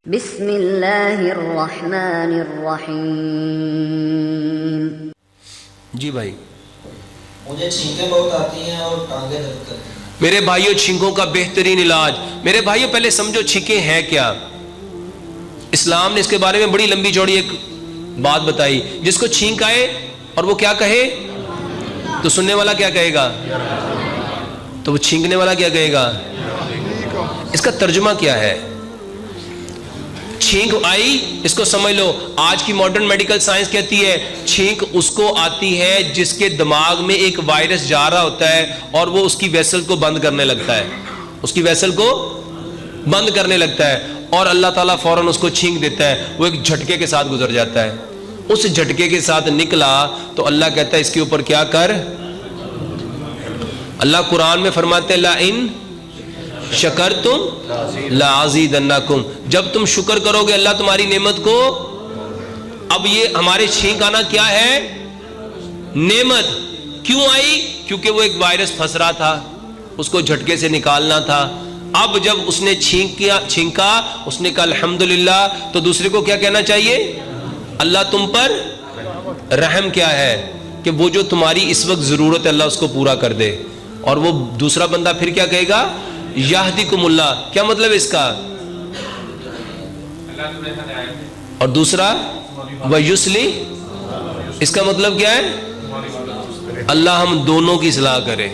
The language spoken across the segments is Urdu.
بسم اللہ الرحمن الرحیم۔ جی بھائی، مجھے چھینکیں بہت آتی ہیں اور ٹانگیں درد کرتی ہیں۔ میرے بھائیوں، چھینکوں کا بہترین علاج، میرے بھائیوں پہلے سمجھو چھینکیں ہیں کیا۔ اسلام نے اس کے بارے میں بڑی لمبی چوڑی ایک بات بتائی۔ جس کو چھینک آئے اور وہ کیا کہے تو سننے والا کیا کہے گا، تو وہ چھینکنے والا کیا کہے گا۔ اس کا ترجمہ کیا ہے؟ چھینک آئی، اس کو سمجھ لو، آج کی ماڈرن میڈیکل سائنس کہتی ہے چھینک اس کو آتی ہے جس کے دماغ میں ایک وائرس جا رہا ہوتا ہے اور وہ اس کی ویسل کو بند کرنے لگتا ہے، اس کی ویسل کو بند کرنے لگتا ہے، اور اللہ تعالیٰ فوراً اس کو چھینک دیتا ہے، وہ ایک جھٹکے کے ساتھ گزر جاتا ہے۔ اس جھٹکے کے ساتھ نکلا تو اللہ کہتا ہے اس کے اوپر کیا کر۔ اللہ قرآن میں فرماتے ہیں لَئِن شکرتم لَأَزِیدَنَّکُم، جب تم شکر کرو گے اللہ تمہاری نعمت کو۔ اب یہ ہمارے چھینک آنا کیا ہے؟ نعمت۔ کیوں آئی؟ کیونکہ وہ ایک وائرس پھنس رہا تھا، اس کو جھٹکے سے نکالنا تھا۔ اب جب اس نے چھینکا، اس نے کہا الحمدللہ، تو دوسرے کو کیا کہنا چاہیے؟ اللہ تم پر رحم کیا ہے کہ وہ جو تمہاری اس وقت ضرورت ہے اللہ اس کو پورا کر دے۔ اور وہ دوسرا بندہ پھر کیا کہے گا؟ یہدیکم اللہ۔ کیا مطلب اس کا؟ اور دوسرا ویسلی، اس کا مطلب کیا ہے؟ اللہ ہم دونوں کی اصلاح کرے۔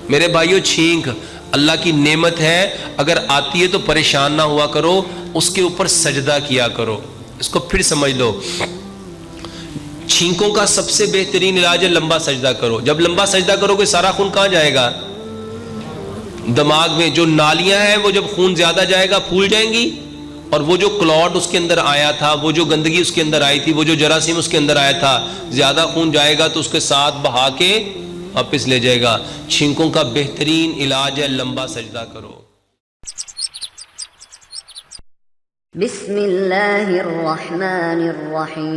میرے بھائیو، چھینک اللہ کی نعمت ہے، اگر آتی ہے تو پریشان نہ ہوا کرو، اس کے اوپر سجدہ کیا کرو۔ اس کو پھر سمجھ لو، چھینکوں کا سب سے بہترین علاج ہے لمبا سجدہ کرو۔ جب لمبا سجدہ کرو گے سارا خون کہاں جائے گا؟ دماغ میں۔ جو نالیاں ہیں وہ جب خون زیادہ جائے گا پھول جائیں گی، اور وہ جو کلوٹ اس کے اندر آیا تھا، وہ جو گندگی اس کے اندر آئی تھی، وہ جو جراثیم اس کے اندر آیا تھا، زیادہ خون جائے گا تو اس کے ساتھ بہا کے واپس لے جائے گا۔ چھینکوں کا بہترین علاج ہے لمبا سجدہ کرو۔ بسم اللہ الرحمن الرحیم۔